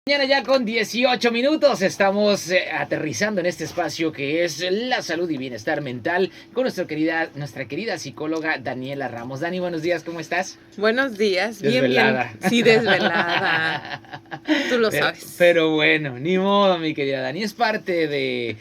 Mañana ya con 18 minutos estamos aterrizando en este espacio que es la salud y bienestar mental con nuestra querida psicóloga Daniela Ramos. Dani, buenos días, ¿cómo estás? Buenos días, Desvelada. bien. Sí, desvelada. Tú lo sabes. Pero bueno, ni modo, mi querida Dani. Es parte de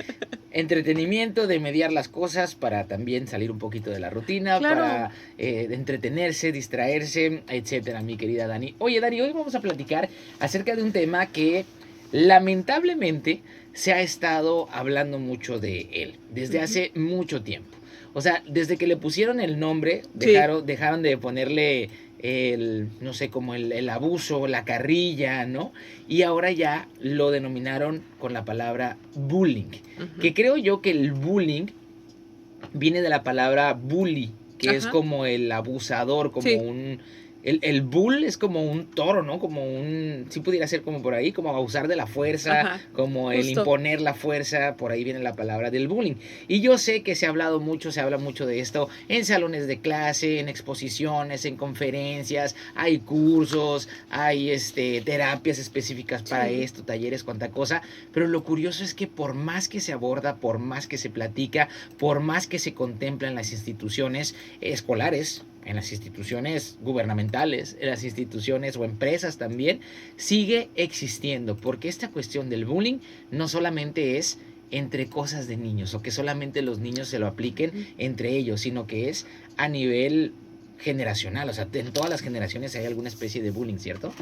entretenimiento, de mediar las cosas para también salir un poquito de la rutina, Claro. para entretenerse, distraerse, etcétera, mi querida Dani. Oye, Dani, hoy vamos a platicar acerca de un tema que lamentablemente se ha estado hablando mucho de él desde hace mucho tiempo. O sea, desde que le pusieron el nombre, dejaron de ponerle no sé, como el abuso, la carrilla, ¿no? Y ahora ya lo denominaron con la palabra bullying. Que creo yo que el bullying viene de la palabra bully, que es como el abusador, como un... El bull es como un toro, ¿no? Como un... Sí pudiera ser como por ahí, como abusar de la fuerza, como el imponer la fuerza, por ahí viene la palabra del bullying. Y yo sé que se habla mucho de esto en salones de clase, en exposiciones, en conferencias, hay cursos, hay terapias específicas para esto, talleres, cuanta cosa, pero lo curioso es que por más que se aborda, por más que se platica, por más que se contempla en las instituciones escolares, en las instituciones gubernamentales, en las instituciones o empresas también, sigue existiendo, porque esta cuestión del bullying no solamente es entre cosas de niños, o que solamente los niños se lo apliquen entre ellos, sino que es a nivel generacional, o sea, en todas las generaciones hay alguna especie de bullying, ¿cierto?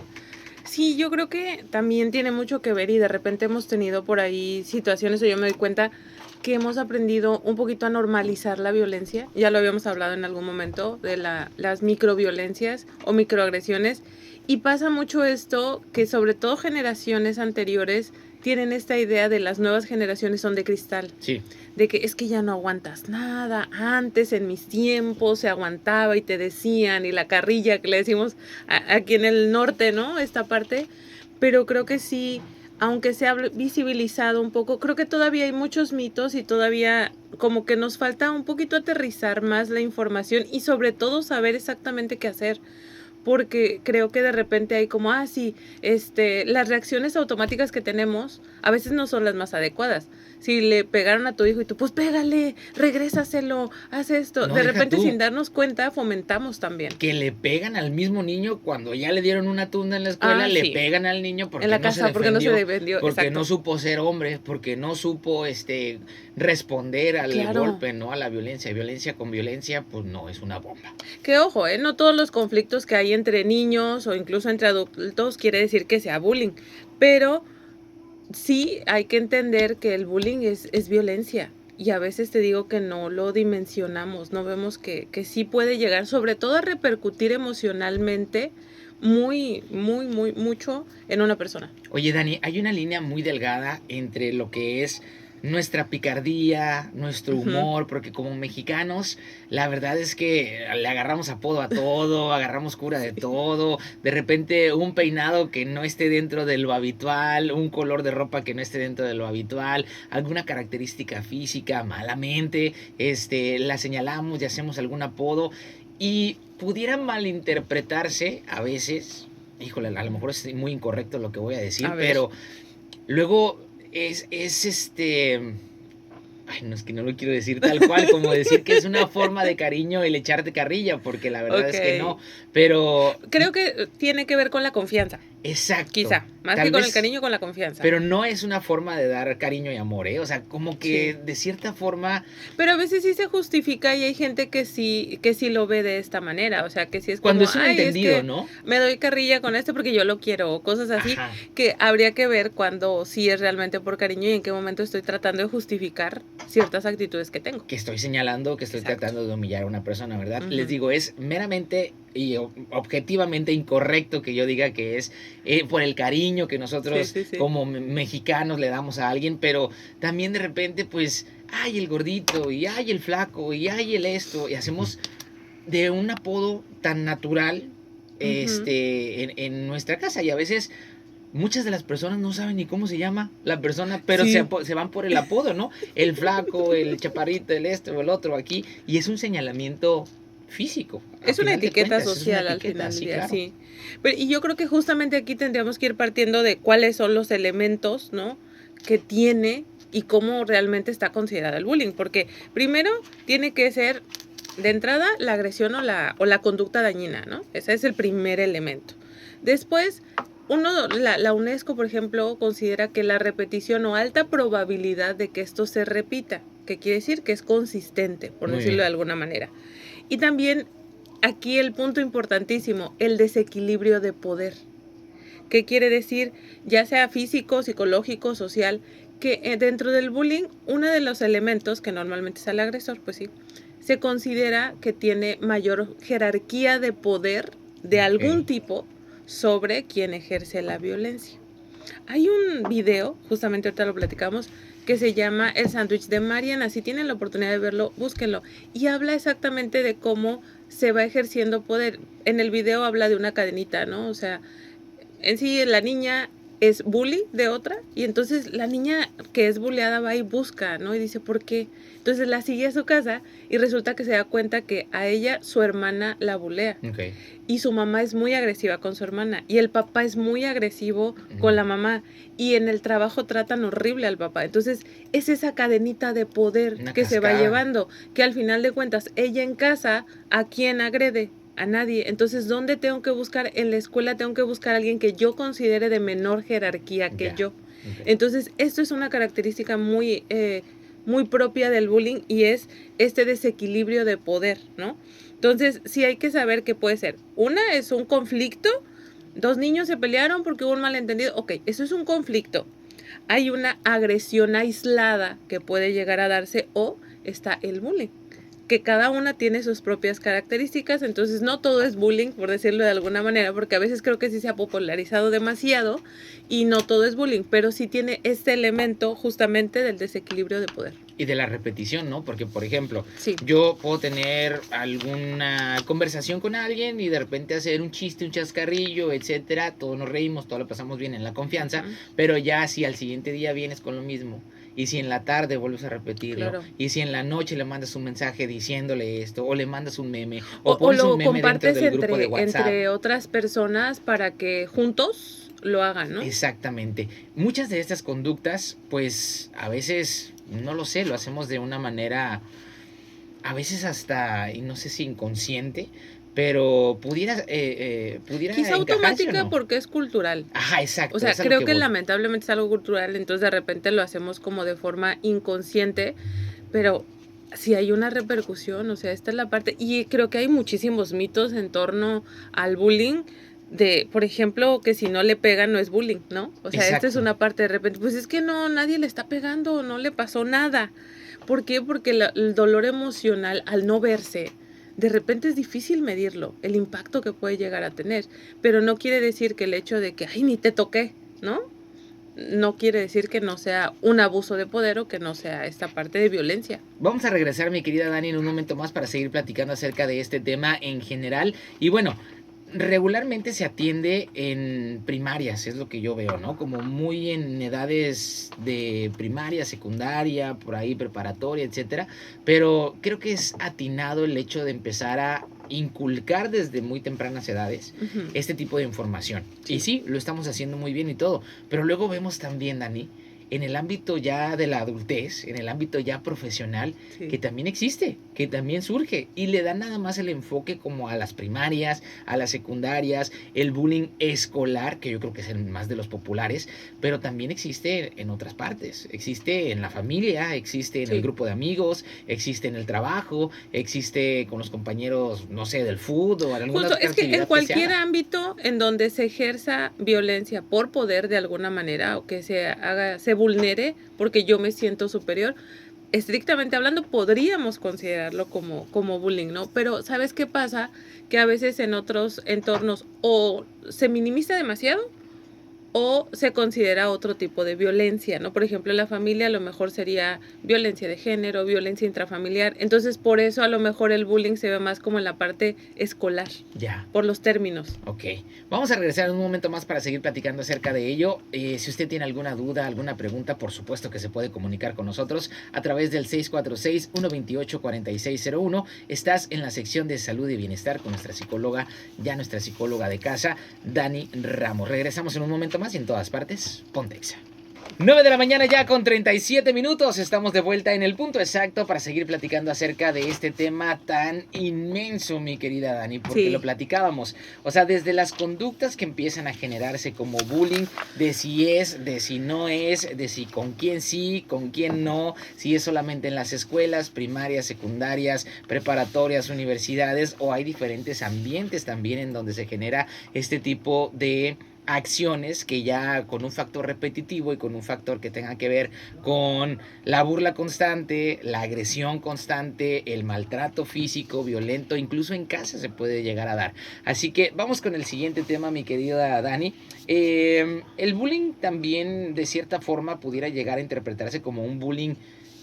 Sí, yo creo que también tiene mucho que ver y de repente hemos tenido por ahí situaciones, o yo me doy cuenta que hemos aprendido un poquito a normalizar la violencia. Ya lo habíamos hablado en algún momento de las microviolencias o microagresiones. Y pasa mucho esto que sobre todo generaciones anteriores tienen esta idea de las nuevas generaciones son de cristal. Sí. De que es que ya no aguantas nada. Antes, en mis tiempos, se aguantaba y te decían, y la carrilla que le decimos aquí en el norte, ¿no? Esta parte. Pero creo que sí, aunque se ha visibilizado un poco, creo que todavía hay muchos mitos y todavía como que nos falta un poquito aterrizar más la información y sobre todo saber exactamente qué hacer. Porque creo que de repente hay como, sí, las reacciones automáticas que tenemos a veces no son las más adecuadas. Si le pegaron a tu hijo y tú, pues pégale, regrésaselo, haz esto. No, de repente sin darnos cuenta fomentamos también. Que le pegan al mismo niño cuando ya le dieron una tunda en la escuela, le pegan al niño porque en la casa, porque no se defendió, porque no supo ser hombre, porque no supo responder al golpe, ¿no? A la violencia. Violencia con violencia, pues no, es una bomba. Que ojo, no todos los conflictos que hay entre niños o incluso entre adultos quiere decir que sea bullying, pero sí hay que entender que el bullying es violencia. Y a veces te digo que no lo dimensionamos, no vemos que sí puede llegar, sobre todo a repercutir emocionalmente mucho en una persona. Oye, Dani, hay una línea muy delgada entre lo que es nuestra picardía, nuestro humor, porque como mexicanos, la verdad es que le agarramos apodo a todo, agarramos cura de todo, de repente un peinado que no esté dentro de lo habitual, un color de ropa que no esté dentro de lo habitual, alguna característica física, malamente, la señalamos y hacemos algún apodo, y pudiera malinterpretarse a veces, híjole, a lo mejor es muy incorrecto lo que voy a decir, pero luego es ay, no, es que no lo quiero decir tal cual, como decir que es una forma de cariño el echarte carrilla, porque la verdad es que no, pero... Creo que tiene que ver con la confianza. Exacto. Quizá, más que con el cariño, con la confianza. Pero no es una forma de dar cariño y amor, ¿eh? O sea, como que de cierta forma... Pero a veces sí se justifica y hay gente que sí lo ve de esta manera, o sea, que sí es como... Cuando es un entendido, es que ¿no? Me doy carrilla con porque yo lo quiero, o cosas así, que habría que ver cuando sí es realmente por cariño y en qué momento estoy tratando de justificar ciertas actitudes que tengo. Que estoy señalando, que estoy tratando de humillar a una persona, ¿verdad? Les digo, es meramente y objetivamente incorrecto que yo diga que es por el cariño que nosotros como mexicanos le damos a alguien, pero también de repente pues, ay el gordito, y ay el flaco, y ay el esto, y hacemos de un apodo tan natural en nuestra casa, y a veces... Muchas de las personas no saben ni cómo se llama la persona, pero se van por el apodo, ¿no? El flaco, el chaparrito, el o el otro aquí. Y es un señalamiento físico. Es una etiqueta social al final del día, sí. Pero, y yo creo que justamente aquí tendríamos que ir partiendo de cuáles son los elementos, ¿no?, que tiene y cómo realmente está considerado el bullying. Porque primero tiene que ser, de entrada, la agresión o la conducta dañina, ¿no? Ese es el primer elemento. Después, la UNESCO, por ejemplo, considera que la repetición o alta probabilidad de que esto se repita, que quiere decir que es consistente, por decirlo de alguna manera. Y también aquí el punto importantísimo, el desequilibrio de poder. ¿Qué quiere decir? Ya sea físico, psicológico, social, que dentro del bullying, uno de los elementos, que normalmente es el agresor, pues sí, se considera que tiene mayor jerarquía de poder de algún tipo sobre quien ejerce la violencia. Hay un video, justamente ahorita lo platicamos, que se llama El sándwich de Mariana. Si tienen la oportunidad de verlo, búsquenlo. Y habla exactamente de cómo se va ejerciendo poder. En el video habla de una cadenita, ¿no? O sea, en sí la niña es bully de otra y entonces la niña que es bulleada va y busca, ¿no? Y dice, ¿por qué? Entonces la sigue a su casa y resulta que se da cuenta que a ella su hermana la bullea. Y su mamá es muy agresiva con su hermana y el papá es muy agresivo con la mamá y en el trabajo tratan horrible al papá. Entonces es esa cadenita de poder que se va llevando, que al final de cuentas ella en casa, ¿a quién agrede? A nadie. Entonces, ¿dónde tengo que buscar? En la escuela tengo que buscar a alguien que yo considere de menor jerarquía que yo. Entonces, esto es una característica muy propia del bullying y es este desequilibrio de poder, ¿no? Entonces, sí hay que saber que puede ser. Una es un conflicto, dos niños se pelearon porque hubo un malentendido. Ok, eso es un conflicto. Hay una agresión aislada que puede llegar a darse o está el bullying, que cada una tiene sus propias características, entonces no todo es bullying, por decirlo de alguna manera, porque a veces creo que sí se ha popularizado demasiado y no todo es bullying, pero sí tiene este elemento justamente del desequilibrio de poder. Y de la repetición, ¿no? Porque, por ejemplo, yo puedo tener alguna conversación con alguien y de repente hacer un chiste, un chascarrillo, etcétera, todos nos reímos, todo lo pasamos bien en la confianza, pero ya si al siguiente día vienes con lo mismo, y si en la tarde vuelves a repetirlo, y si en la noche le mandas un mensaje diciéndole esto, o le mandas un meme, o pones un meme dentro del grupo de WhatsApp. Entre otras personas para que juntos lo hagan, ¿no? Exactamente. Muchas de estas conductas, pues, a veces, no lo sé, lo hacemos de una manera, a veces hasta, y no sé si inconsciente, pero pudiera quizá automática, ¿no? Porque es cultural. Ajá, exacto. O sea, creo que lamentablemente es algo cultural, entonces de repente lo hacemos como de forma inconsciente, pero sí hay una repercusión, o sea, esta es la parte, y creo que hay muchísimos mitos en torno al bullying, de, por ejemplo, que si no le pegan no es bullying, ¿no? O sea, esta es una parte de repente, pues es que no, nadie le está pegando, no le pasó nada. ¿Por qué? Porque el dolor emocional al no verse, de repente es difícil medirlo, el impacto que puede llegar a tener, pero no quiere decir que el hecho de que, ay, ni te toqué, ¿no? No quiere decir que no sea un abuso de poder o que no sea esta parte de violencia. Vamos a regresar, mi querida Dani, en un momento más para seguir platicando acerca de este tema en general. Y bueno, regularmente se atiende en primarias, es lo que yo veo, ¿no? Como muy en edades de primaria, secundaria, por ahí preparatoria, etcétera. Pero creo que es atinado el hecho de empezar a inculcar desde muy tempranas edades este tipo de información. Y sí, lo estamos haciendo muy bien y todo. Pero luego vemos también, Dani, en el ámbito ya de la adultez, en el ámbito ya profesional, que también existe, que también surge, y le dan nada más el enfoque como a las primarias, a las secundarias, el bullying escolar, que yo creo que es el más de los populares, pero también existe en otras partes, existe en la familia, existe en el grupo de amigos, existe en el trabajo, existe con los compañeros, no sé, del fútbol, o alguna otra actividad. Es que en cualquier ámbito en donde se ejerza violencia por poder de alguna manera, o que se vulnere porque yo me siento superior, estrictamente hablando podríamos considerarlo como bullying, ¿no? Pero ¿sabes qué pasa? Que a veces en otros entornos o se minimiza demasiado o se considera otro tipo de violencia, ¿no? Por ejemplo, en la familia a lo mejor sería violencia de género, violencia intrafamiliar. Entonces, por eso a lo mejor el bullying se ve más como en la parte escolar. Ya. Por los términos. Ok. Vamos a regresar en un momento más para seguir platicando acerca de ello. Si usted tiene alguna duda, alguna pregunta, por supuesto que se puede comunicar con nosotros a través del 646-128-4601. Estás en la sección de salud y bienestar con nuestra psicóloga de casa, Dani Ramos. Regresamos en un momento más y en todas partes, ponte Exa. 9 de la mañana ya con 37 minutos. Estamos de vuelta en el punto exacto para seguir platicando acerca de este tema tan inmenso, mi querida Dani, porque lo platicábamos. O sea, desde las conductas que empiezan a generarse como bullying, de si es, de si no es, de si con quién sí, con quién no, si es solamente en las escuelas primarias, secundarias, preparatorias, universidades, o hay diferentes ambientes también en donde se genera este tipo de acciones que ya con un factor repetitivo y con un factor que tenga que ver con la burla constante, la agresión constante, el maltrato físico, violento, incluso en casa se puede llegar a dar. Así que vamos con el siguiente tema, mi querida Dani. El bullying también de cierta forma pudiera llegar a interpretarse como un bullying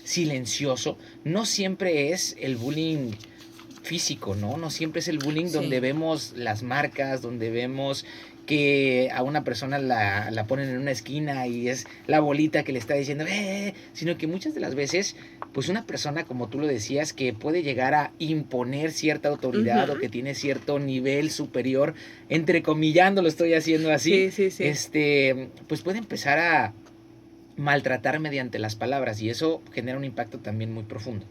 silencioso. No siempre es el bullying físico, ¿no? No siempre es el bullying donde vemos las marcas, donde vemos que a una persona la ponen en una esquina y es la bolita que le está diciendo, sino que muchas de las veces, pues una persona, como tú lo decías, que puede llegar a imponer cierta autoridad o que tiene cierto nivel superior, entrecomillando, lo estoy haciendo así, pues puede empezar a maltratar mediante las palabras y eso genera un impacto también muy profundo.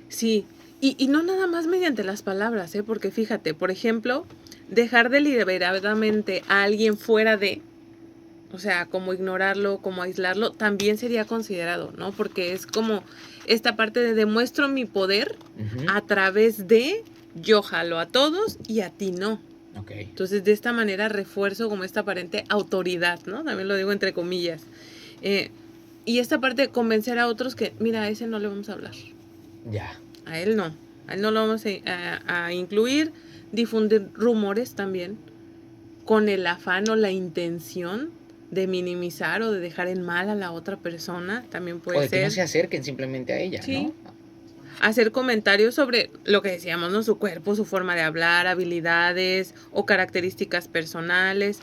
Sí, y no nada más mediante las palabras, porque fíjate, por ejemplo, dejar deliberadamente a alguien fuera de, o sea, como ignorarlo, como aislarlo, también sería considerado, ¿no? Porque es como esta parte de demuestro mi poder a través de yo jalo a todos y a ti no. Okay. Entonces, de esta manera refuerzo como esta aparente autoridad, ¿no? También lo digo entre comillas. Y esta parte de convencer a otros que, mira, a ese no le vamos a hablar. Ya. A él no lo vamos a incluir. Difundir rumores también con el afán o la intención de minimizar o de dejar en mal a la otra persona, también puede ser. O de que no se acerquen simplemente a ella, ¿no? Hacer comentarios sobre lo que decíamos, ¿no? Su cuerpo, su forma de hablar, habilidades o características personales.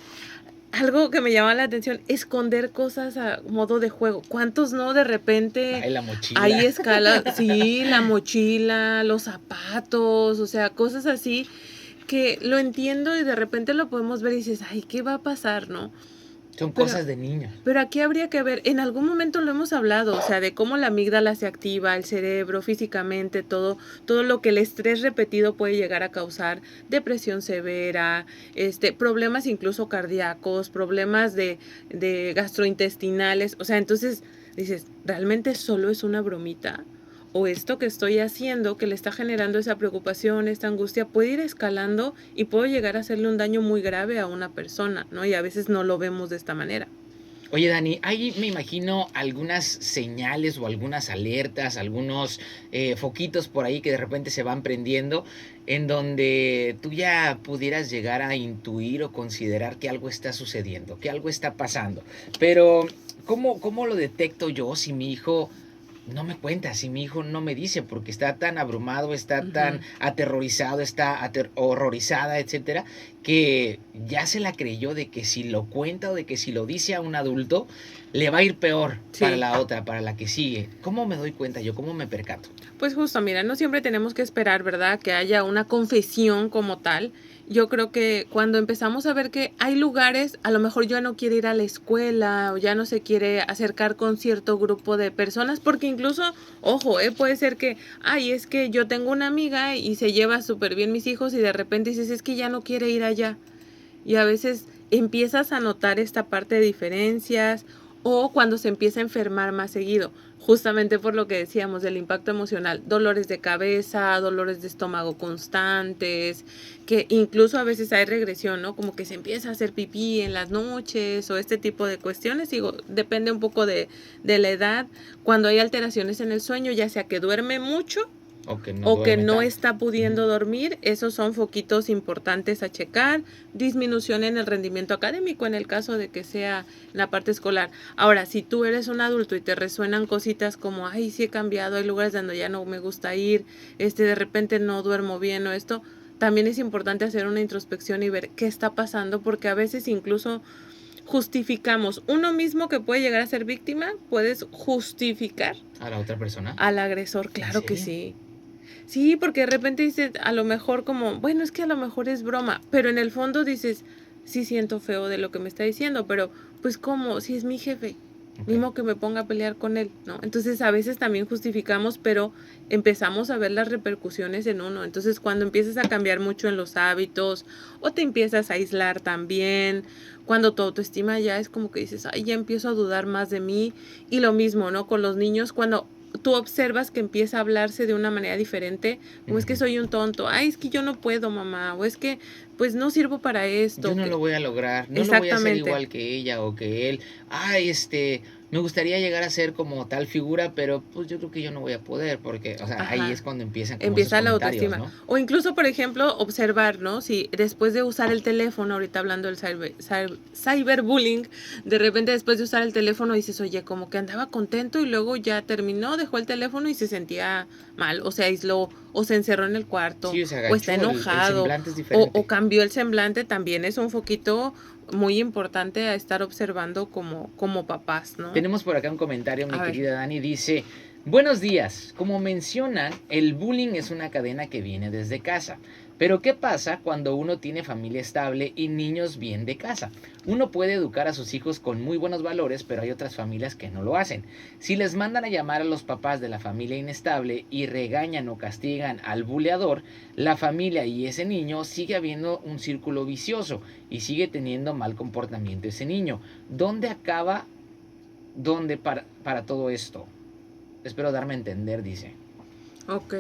Algo que me llama la atención, esconder cosas a modo de juego. ¿Cuántos no de repente? Ay, la mochila. Hay escalas, sí, la mochila, los zapatos, o sea, cosas así que lo entiendo y de repente lo podemos ver y dices, ay, ¿qué va a pasar, no? Son cosas de niños. Pero aquí habría que ver, en algún momento lo hemos hablado, o sea, de cómo la amígdala se activa, el cerebro, físicamente, todo lo que el estrés repetido puede llegar a causar, depresión severa, problemas incluso cardíacos, problemas de gastrointestinales, o sea, entonces dices, ¿realmente solo es una bromita? O esto que estoy haciendo, que le está generando esa preocupación, esta angustia, puede ir escalando y puedo llegar a hacerle un daño muy grave a una persona, ¿no? Y a veces no lo vemos de esta manera. Oye, Dani, hay, me imagino, algunas señales o algunas alertas, algunos foquitos por ahí que de repente se van prendiendo, en donde tú ya pudieras llegar a intuir o considerar que algo está sucediendo, que algo está pasando. Pero, ¿cómo lo detecto yo si mi hijo no me cuenta, si mi hijo no me dice, porque está tan abrumado, está tan aterrorizado, está horrorizada, etcétera, que ya se la creyó de que si lo cuenta o de que si lo dice a un adulto, le va a ir peor para la otra, para la que sigue? ¿Cómo me doy cuenta yo? ¿Cómo me percato? Pues justo, mira, no siempre tenemos que esperar, ¿verdad?, que haya una confesión como tal. Yo creo que cuando empezamos a ver que hay lugares, a lo mejor ya no quiere ir a la escuela o ya no se quiere acercar con cierto grupo de personas, porque incluso, ojo, puede ser que, es que yo tengo una amiga y se lleva súper bien mis hijos y de repente dices, es que ya no quiere ir allá. Y a veces empiezas a notar esta parte de diferencias o cuando se empieza a enfermar más seguido, justamente por lo que decíamos del impacto emocional, dolores de cabeza, dolores de estómago constantes, que incluso a veces hay regresión, ¿no? Como que se empieza a hacer pipí en las noches o este tipo de cuestiones, digo, depende un poco de la edad. Cuando hay alteraciones en el sueño, ya sea que duerme mucho o que no duerme está pudiendo Ujú. dormir, esos son foquitos importantes a checar. Disminución en el rendimiento académico en el caso de que sea la parte escolar. Ahora, si tú eres un adulto y te resuenan cositas como, ay, sí he cambiado, hay lugares donde ya no me gusta ir, de repente no duermo bien o esto, también es importante hacer una introspección y ver qué está pasando, porque a veces incluso justificamos uno mismo que puede llegar a ser víctima, puedes justificar ¿A la otra persona? al agresor, ¿En claro que serio? sí. Sí, porque de repente dices, a lo mejor como, bueno, es que a lo mejor es broma, pero en el fondo dices, sí siento feo de lo que me está diciendo, pero pues ¿cómo? Si es mi jefe, Ok. mismo que me ponga a pelear con él, ¿no? Entonces a veces también justificamos, pero empezamos a ver las repercusiones en uno. Entonces cuando empiezas a cambiar mucho en los hábitos o te empiezas a aislar también, cuando tu autoestima ya es como que dices, ay, ya empiezo a dudar más de mí. Y lo mismo, ¿no? Con los niños, cuando tú observas que empieza a hablarse de una manera diferente, o es que Ujú. soy un tonto, ay, es que yo no puedo, mamá, o es que pues no sirvo para Yo esto, no lo que voy a lograr, no lo voy a hacer exactamente. igual que ella o que él. Ay, me gustaría llegar a ser como tal figura, pero pues yo creo que yo no voy a poder, porque, o sea, ahí es Ajá. cuando empiezan como esos Empieza la comentarios, autoestima. ¿no? O incluso, por ejemplo, observar, ¿no? Si después de usar el teléfono, ahorita hablando del cyberbullying, de repente después de usar el teléfono dices, oye, como que andaba contento y luego ya terminó, dejó el teléfono y se sentía mal, o se aisló, o se encerró en el cuarto, Sí, se o está agachó, el enojado, semblante es o diferente. cambió el semblante, también es un foquito muy importante a estar observando como papás, ¿no? Tenemos por acá un comentario, mi A ver. querida Dani, dice, buenos días, como mencionan, el bullying es una cadena que viene desde casa. Pero ¿qué pasa cuando uno tiene familia estable y niños bien de casa? Uno puede educar a sus hijos con muy buenos valores, pero hay otras familias que no lo hacen. Si les mandan a llamar a los papás de la familia inestable y regañan o castigan al buleador, la familia y ese niño sigue habiendo un círculo vicioso y sigue teniendo mal comportamiento ese niño. ¿Dónde acaba dónde para todo esto? Espero darme a entender, dice. Ok,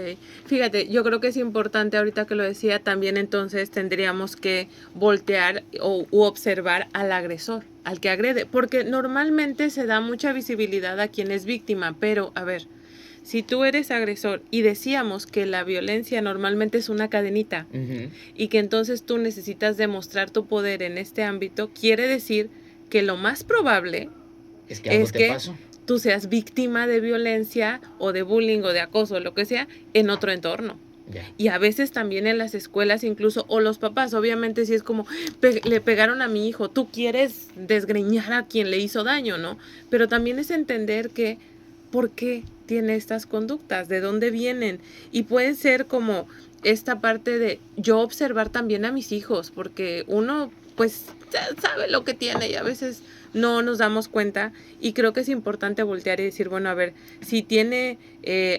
fíjate, yo creo que es importante ahorita que lo decía, también entonces tendríamos que voltear u observar al agresor, al que agrede, porque normalmente se da mucha visibilidad a quien es víctima, pero a ver, si tú eres agresor y decíamos que la violencia normalmente es una cadenita Ujú. y que entonces tú necesitas demostrar tu poder en este ámbito, quiere decir que lo más probable Es que algo es te que pasó. tú seas víctima de violencia o de bullying o de acoso o lo que sea en otro entorno. Ya. Y a veces también en las escuelas incluso, o los papás, obviamente si es como, le pegaron a mi hijo, tú quieres desgreñar a quien le hizo daño, ¿no? Pero también es entender que, ¿por qué tiene estas conductas? ¿De dónde vienen? Y puede ser como esta parte de yo observar también a mis hijos, porque uno pues sabe lo que tiene y a veces no nos damos cuenta y creo que es importante voltear y decir, bueno, a ver, si tiene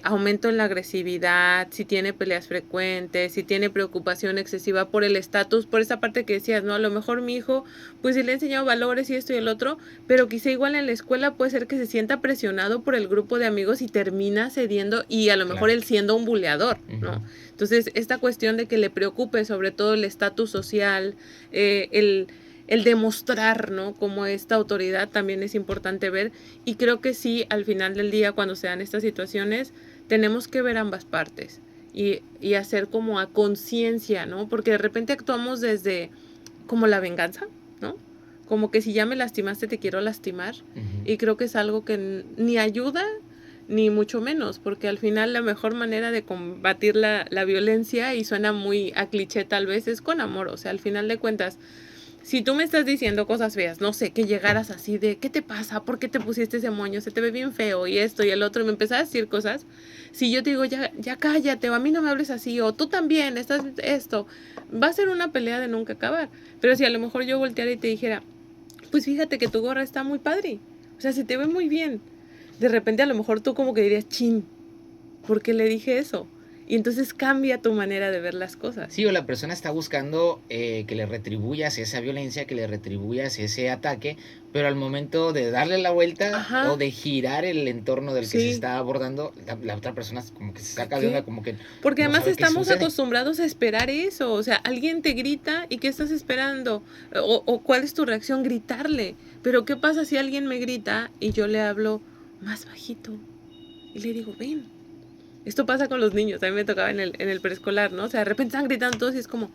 aumento en la agresividad, si tiene peleas frecuentes, si tiene preocupación excesiva por el estatus, por esa parte que decías, ¿no? A lo mejor mi hijo, pues sí le he enseñado valores y esto y el otro, pero quizá igual en la escuela puede ser que se sienta presionado por el grupo de amigos y termina cediendo y a lo mejor Claro. él siendo un buleador, ¿no? Ujú. Entonces, esta cuestión de que le preocupe sobre todo el estatus social, el demostrar, ¿no? Como esta autoridad también es importante ver y creo que sí, al final del día, cuando se dan estas situaciones, tenemos que ver ambas partes y hacer como a conciencia, ¿no? Porque de repente actuamos desde como la venganza, ¿no? Como que si ya me lastimaste, te quiero lastimar. Ujú. Y creo que es algo que ni ayuda ni mucho menos, porque al final la mejor manera de combatir la violencia, y suena muy a cliché tal vez, es con amor. O sea, al final de cuentas, si tú me estás diciendo cosas feas, no sé, que llegaras así de, ¿qué te pasa? ¿Por qué te pusiste ese moño? Se te ve bien feo y esto y el otro, y me empezás a decir cosas. Si yo te digo, ya cállate, o a mí no me hables así, o tú también, estás esto, va a ser una pelea de nunca acabar. Pero si a lo mejor yo volteara y te dijera, pues fíjate que tu gorra está muy padre, o sea, se te ve muy bien. De repente a lo mejor tú como que dirías, chin, ¿por qué le dije eso? Y entonces cambia tu manera de ver las cosas. Sí, o la persona está buscando que le retribuyas esa violencia, que le retribuyas ese ataque, pero al momento de darle la vuelta o Ajá, de girar el entorno del que se sí. está abordando, la otra persona como que se ¿Qué? saca de onda, como que Porque no además sabe qué estamos sucede. acostumbrados a esperar eso. O sea, alguien te grita y ¿qué estás esperando? O ¿cuál es tu reacción? Gritarle. Pero ¿qué pasa si alguien me grita y yo le hablo más bajito? Y le digo, ven. Esto pasa con los niños, a mí me tocaba en el preescolar, ¿no? O sea, de repente están gritando todos y es como,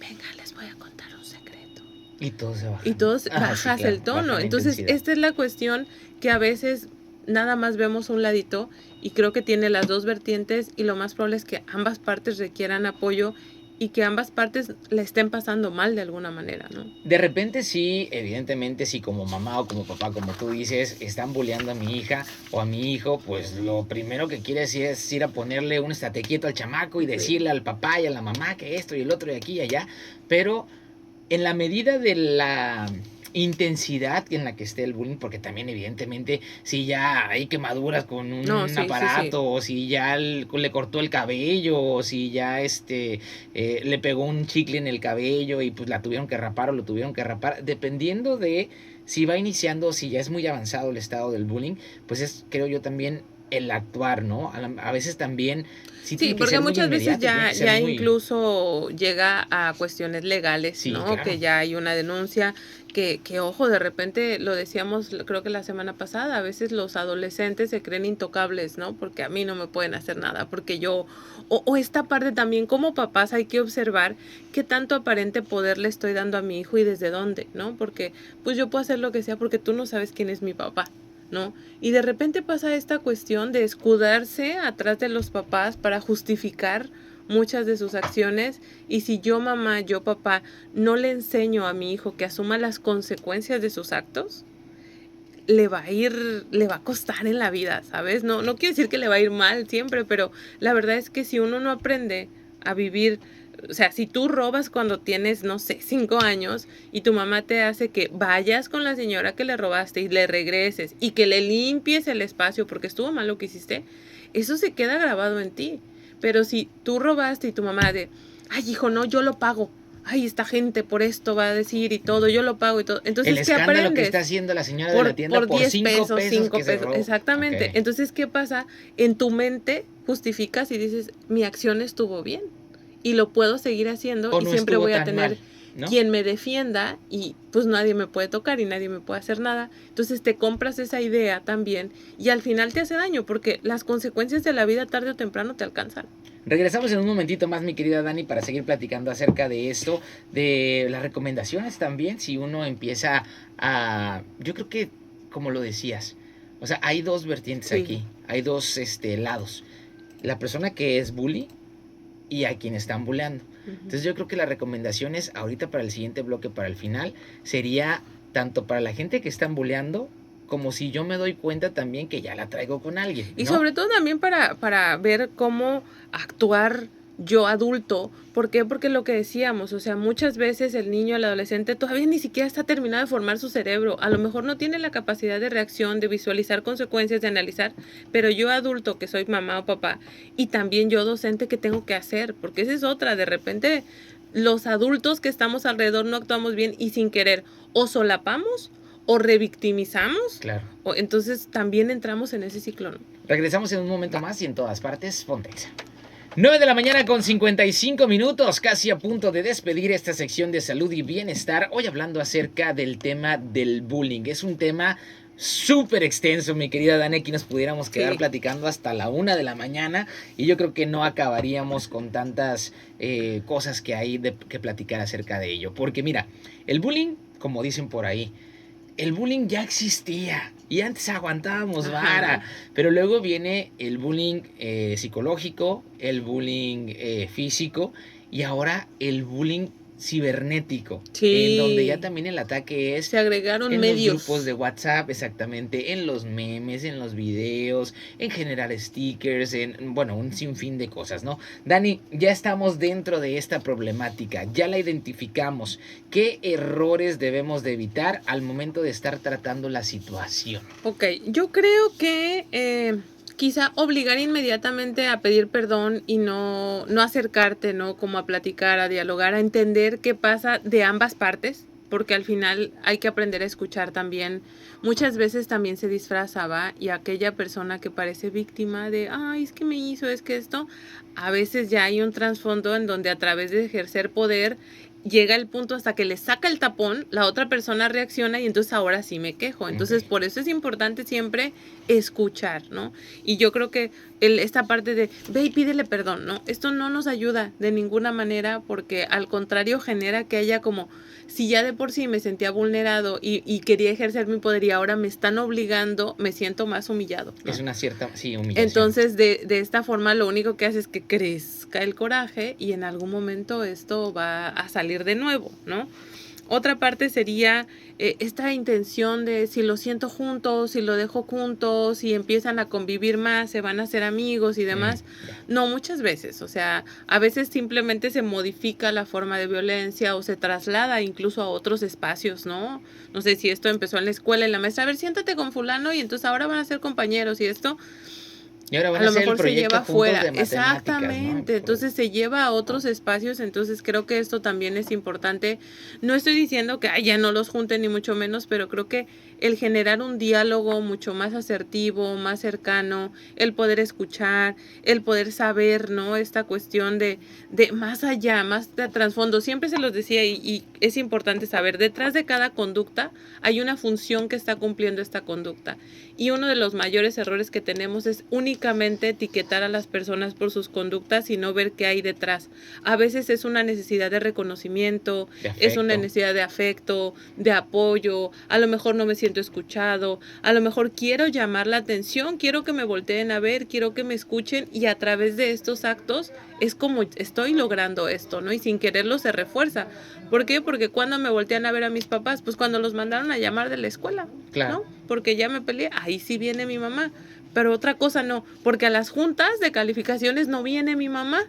venga, les voy a contar un secreto. Y todos se Y bajan. todos Sí, bajas claro, el tono. bajan la Entonces, intensidad. esta es la cuestión que a veces nada más vemos un ladito y creo que tiene las dos vertientes y lo más probable es que ambas partes requieran apoyo y que ambas partes la estén pasando mal de alguna manera, ¿no? De repente sí, evidentemente, si como mamá o como papá, como tú dices, están bulleando a mi hija o a mi hijo, pues lo primero que quieres es ir a ponerle un estate quieto al chamaco y Sí. decirle al papá y a la mamá que esto y el otro y aquí y allá, pero en la medida de la intensidad en la que esté el bullying, porque también evidentemente si ya hay quemaduras con un No, sí, sí, sí. aparato, o si ya le cortó el cabello, o si ya le pegó un chicle en el cabello y pues la tuvieron que rapar o lo tuvieron que rapar, dependiendo de si va iniciando o si ya es muy avanzado el estado del bullying, pues es, creo yo, también el actuar, ¿no? A veces también sí Sí, tiene que porque ser muy muchas veces inmediato, tiene ya, que ser ya muy... incluso llega a cuestiones legales, Sí, ¿no? claro. Que ya hay una denuncia, que ojo, de repente lo decíamos, creo que la semana pasada, a veces los adolescentes se creen intocables, ¿no? Porque a mí no me pueden hacer nada, porque yo, o esta parte también, como papás hay que observar qué tanto aparente poder le estoy dando a mi hijo y desde dónde, ¿no? Porque pues yo puedo hacer lo que sea porque tú no sabes quién es mi papá, ¿no? Y de repente pasa esta cuestión de escudarse atrás de los papás para justificar muchas de sus acciones, y si yo mamá, yo papá, no le enseño a mi hijo que asuma las consecuencias de sus actos, le va a costar en la vida, ¿sabes? No, no quiero decir que le va a ir mal siempre, pero la verdad es que si uno no aprende a vivir, o sea, si tú robas cuando tienes, no sé, 5 años y tu mamá te hace que vayas con la señora que le robaste y le regreses y que le limpies el espacio porque estuvo mal lo que hiciste, eso se queda grabado en ti. Pero si tú robaste y tu mamá de, ay, hijo, no, yo lo pago. Ay, esta gente por esto va a decir y todo, yo lo pago y todo. Entonces, El ¿qué escándalo aprendes? que está haciendo la señora de la tienda por 10 5 pesos, pesos 5 que se pesos, robó. exactamente. Ok. Entonces, ¿qué pasa? En tu mente justificas y dices, mi acción estuvo bien y lo puedo seguir haciendo O y no siempre estuvo voy a tan tener mal, ¿no? quien me defienda y pues nadie me puede tocar y nadie me puede hacer nada. Entonces te compras esa idea también y al final te hace daño porque las consecuencias de la vida tarde o temprano te alcanzan. Regresamos en un momentito más, mi querida Dani, para seguir platicando acerca de esto, de las recomendaciones también, si uno empieza a... Yo creo que, como lo decías, o sea, hay dos vertientes Sí. aquí, hay dos lados. La persona que es bully y a quien están bulleando. Entonces yo creo que las recomendaciones ahorita para el siguiente bloque, para el final, sería tanto para la gente que están bulleando, como si yo me doy cuenta también que ya la traigo con alguien, ¿no? Y sobre todo también para ver cómo actuar yo adulto. ¿Por qué? Porque lo que decíamos, o sea, muchas veces el niño, el adolescente todavía ni siquiera está terminado de formar su cerebro. A lo mejor no tiene la capacidad de reacción, de visualizar consecuencias, de analizar, pero yo adulto que soy mamá o papá y también yo docente, ¿qué tengo que hacer? Porque esa es otra, de repente los adultos que estamos alrededor no actuamos bien y sin querer o solapamos o revictimizamos. Claro. O entonces también entramos en ese ciclo, ¿no? Regresamos en un momento más y en todas partes, Pontexa. 9 de la mañana con 55 minutos, casi a punto de despedir esta sección de salud y bienestar. Hoy hablando acerca del tema del bullying. Es un tema súper extenso, mi querida Dani. Aquí nos pudiéramos quedar platicando hasta la 1 de la mañana y yo creo que no acabaríamos con tantas cosas que hay que platicar acerca de ello. Porque mira, el bullying, como dicen por ahí, el bullying ya existía y antes aguantábamos vara, pero luego viene el bullying psicológico, el bullying físico y ahora el bullying cibernético, en donde ya también el ataque es se agregaron en medios, los grupos de WhatsApp, exactamente, en los memes, en los videos, en generar stickers, en, bueno, un sinfín de cosas, ¿no? Dani, ya estamos dentro de esta problemática, ya la identificamos. ¿Qué errores debemos de evitar al momento de estar tratando la situación? Ok, yo creo que quizá obligar inmediatamente a pedir perdón y no acercarte, ¿no? Como a platicar, a dialogar, a entender qué pasa de ambas partes, porque al final hay que aprender a escuchar también. Muchas veces también se disfrazaba y aquella persona que parece víctima de, ay, es que me hizo, es que esto, a veces ya hay un trasfondo en donde a través de ejercer poder llega el punto hasta que le saca el tapón, la otra persona reacciona y entonces ahora sí me quejo. Entonces, por eso es importante siempre escuchar, ¿no? Y yo creo que esta parte de ve y pídele perdón, ¿no? Esto no nos ayuda de ninguna manera porque al contrario genera que haya como, si ya de por sí me sentía vulnerado y quería ejercer mi poder y ahora me están obligando, me siento más humillado, ¿no? Es una cierta, sí, humillación. Entonces, de esta forma lo único que hace es que crezca el coraje y en algún momento esto va a salir de nuevo, ¿no? Otra parte sería esta intención de si lo siento juntos, si lo dejo juntos, si empiezan a convivir más, se van a hacer amigos y demás. No, muchas veces, o sea, a veces simplemente se modifica la forma de violencia o se traslada incluso a otros espacios, ¿no? No sé si esto empezó en la escuela y la maestra, a ver, siéntate con fulano y entonces ahora van a ser compañeros y esto... Y ahora van a lo hacer mejor el se lleva fuera, de exactamente, ¿no? Entonces se lleva a otros espacios, entonces creo que esto también es importante. No estoy diciendo que ya no los junten ni mucho menos, pero creo que el generar un diálogo mucho más asertivo, más cercano, el poder escuchar, el poder saber, ¿no? Esta cuestión de más allá, más de trasfondo. Siempre se los decía y es importante saber, detrás de cada conducta hay una función que está cumpliendo esta conducta. Y uno de los mayores errores que tenemos es únicamente etiquetar a las personas por sus conductas y no ver qué hay detrás. A veces es una necesidad de reconocimiento, es una necesidad de afecto, de apoyo, a lo mejor no me siento escuchado, a lo mejor quiero llamar la atención, quiero que me volteen a ver, quiero que me escuchen y a través de estos actos es como estoy logrando esto, ¿no? Y sin quererlo se refuerza. ¿Por qué? Porque cuando me voltean a ver a mis papás, pues cuando los mandaron a llamar de la escuela, claro, ¿no? Porque ya me peleé, ahí sí viene mi mamá, pero otra cosa no, porque a las juntas de calificaciones no viene mi mamá.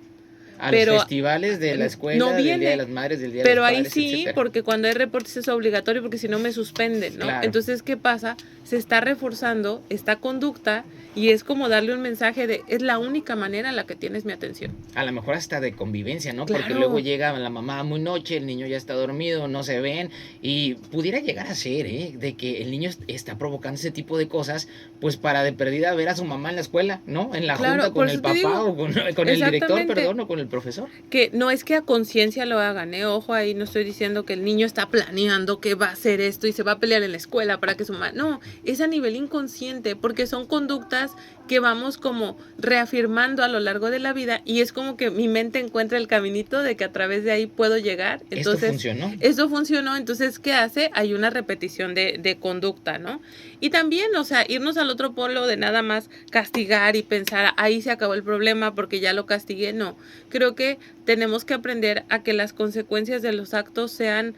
A los festivales de la escuela, no viene, del Día de las Madres, del Día pero de los Padres, ahí sí, etcétera. porque cuando hay reportes es obligatorio, porque si no me suspenden, ¿no? Claro. Entonces, ¿qué pasa? Se está reforzando esta conducta y es como darle un mensaje de, es la única manera en la que tienes mi atención. A lo mejor hasta de convivencia, ¿no? Claro. Porque luego llega la mamá muy noche, el niño ya está dormido, no se ven, y pudiera llegar a ser, de que el niño está provocando ese tipo de cosas, pues para de perdida ver a su mamá en la escuela, ¿no? En la junta con el papá o con el director, perdón, o con el profesor. Que no es que a conciencia lo hagan, ojo, ahí no estoy diciendo que el niño está planeando que va a hacer esto y se va a pelear en la escuela para que su mamá... No, es a nivel inconsciente, porque son conductas que vamos como reafirmando a lo largo de la vida y es como que mi mente encuentra el caminito de que a través de ahí puedo llegar. Entonces, esto funcionó, entonces, ¿qué hace? Hay una repetición de conducta, ¿no? Y también, o sea, irnos al otro polo de nada más castigar y pensar, ahí se acabó el problema porque ya lo castigué, no. Creo que tenemos que aprender a que las consecuencias de los actos sean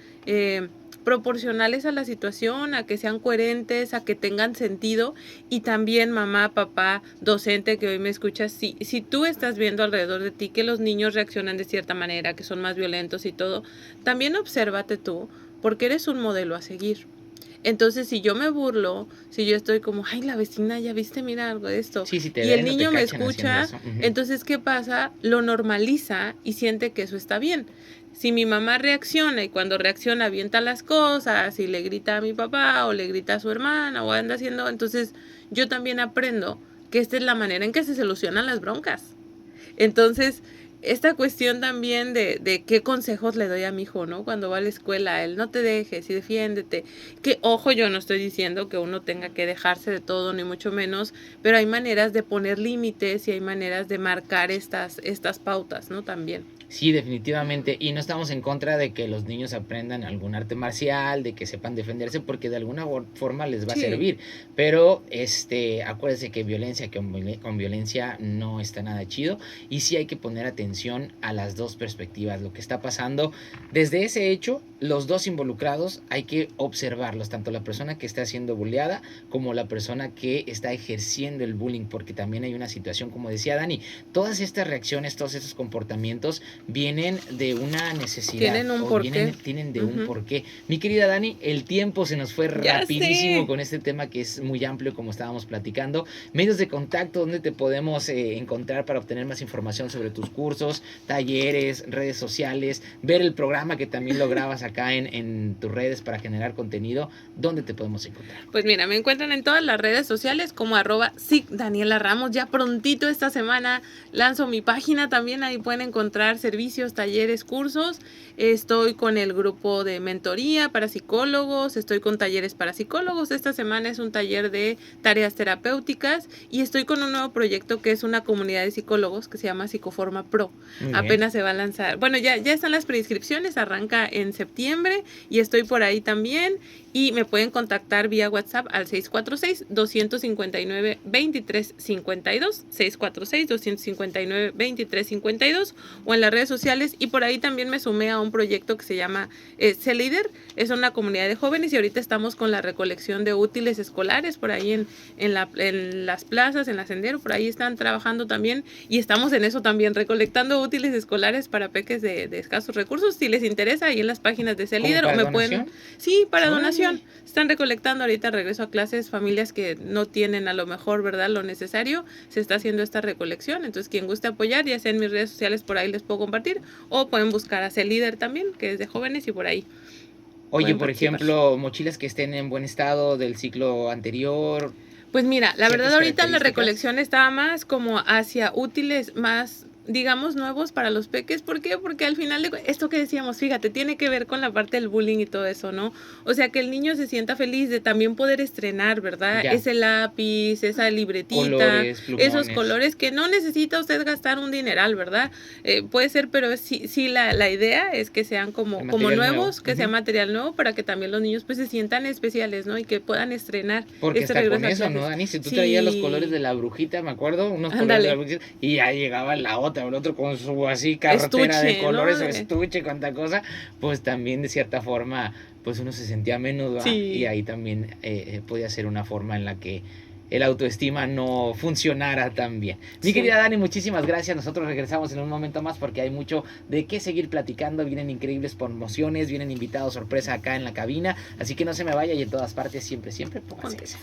proporcionales a la situación, a que sean coherentes, a que tengan sentido y también mamá, papá, docente que hoy me escuchas, si tú estás viendo alrededor de ti que los niños reaccionan de cierta manera, que son más violentos y todo, también obsérvate tú porque eres un modelo a seguir. Entonces, si yo me burlo, si yo estoy como, ay, la vecina, ya viste, mira algo de esto, sí, si te y el niño me escucha, entonces, ¿qué pasa? Lo normaliza y siente que eso está bien. Si mi mamá reacciona y cuando reacciona avienta las cosas y le grita a mi papá o le grita a su hermana o anda haciendo, entonces yo también aprendo que esta es la manera en que se solucionan las broncas. Entonces, esta cuestión también de qué consejos le doy a mi hijo, ¿no? Cuando va a la escuela, él no te dejes y defiéndete. Que, ojo, yo no estoy diciendo que uno tenga que dejarse de todo, ni mucho menos, pero hay maneras de poner límites y hay maneras de marcar estas pautas, ¿no? También. Sí, definitivamente. Y no estamos en contra de que los niños aprendan algún arte marcial, de que sepan defenderse, porque de alguna forma les va a servir. Pero acuérdense que violencia con violencia no está nada chido. Y sí hay que poner atención a las dos perspectivas. Lo que está pasando desde ese hecho, los dos involucrados hay que observarlos, tanto la persona que está siendo bulleada como la persona que está ejerciendo el bullying, porque también hay una situación, como decía Dani, todas estas reacciones, todos estos comportamientos vienen de una necesidad. Tienen un porqué. Tienen de un porqué. Mi querida Dani, el tiempo se nos fue rapidísimo con este tema que es muy amplio, como estábamos platicando. Medios de contacto, ¿dónde te podemos encontrar para obtener más información sobre tus cursos, talleres, redes sociales, ver el programa que también lo grabas acá en tus redes para generar contenido? ¿Dónde te podemos encontrar? Pues mira, me encuentran en todas las redes sociales como @Daniela Ramos. Ya prontito esta semana lanzo mi página también, ahí pueden encontrar servicios, talleres, cursos. Estoy con el grupo de mentoría para psicólogos, estoy con talleres para psicólogos. Esta semana es un taller de tareas terapéuticas y estoy con un nuevo proyecto que es una comunidad de psicólogos que se llama Psicoforma Pro. Apenas se va a lanzar. Bueno, ya están las preinscripciones, arranca en septiembre y estoy por ahí también. Y me pueden contactar vía WhatsApp al 646-259-2352, 646-259-2352 o en las redes sociales. Y por ahí también me sumé a un proyecto que se llama Sé Líder. Es una comunidad de jóvenes y ahorita estamos con la recolección de útiles escolares por ahí en las plazas, en la Sendero, por ahí están trabajando también y estamos en eso también, recolectando útiles escolares para peques de escasos recursos. Si les interesa, ahí en las páginas de Sé Líder o me pueden... Sí, para donación. Están recolectando ahorita, regreso a clases, familias que no tienen a lo mejor, ¿verdad?, lo necesario. Se está haciendo esta recolección. Entonces, quien guste apoyar, ya sea en mis redes sociales, por ahí les puedo compartir. O pueden buscar a Sé Líder también, que es de jóvenes y por ahí. Oye, por ejemplo, mochilas que estén en buen estado del ciclo anterior. Pues mira, la verdad ahorita la recolección estaba más como hacia útiles más, digamos, nuevos para los peques. ¿Por qué? Porque al final de esto que decíamos, fíjate, tiene que ver con la parte del bullying y todo eso, ¿no? O sea, que el niño se sienta feliz de también poder estrenar, ¿verdad? Ya. Ese lápiz, esa libretita, colores, esos colores que no necesita usted gastar un dineral, ¿verdad? Puede ser, pero sí la idea es que sean como nuevos, nuevo. Que sea material nuevo para que también los niños pues se sientan especiales, ¿no? Y que puedan estrenar. Porque está con eso, ¿no, Dani? Si tú traías los colores de la brujita, me acuerdo, unos colores de la brujita, y ya llegaba la otra, el otro con su así cartera estuche, de colores, ¿no? Estuche, cuánta cosa, pues también de cierta forma, pues uno se sentía menos, sí. Y ahí también podía ser una forma en la que el autoestima no funcionara tan bien. Mi querida Dani, muchísimas gracias. Nosotros regresamos en un momento más porque hay mucho de qué seguir platicando. Vienen increíbles promociones, vienen invitados sorpresa acá en la cabina. Así que no se me vaya y en todas partes siempre, pónganse.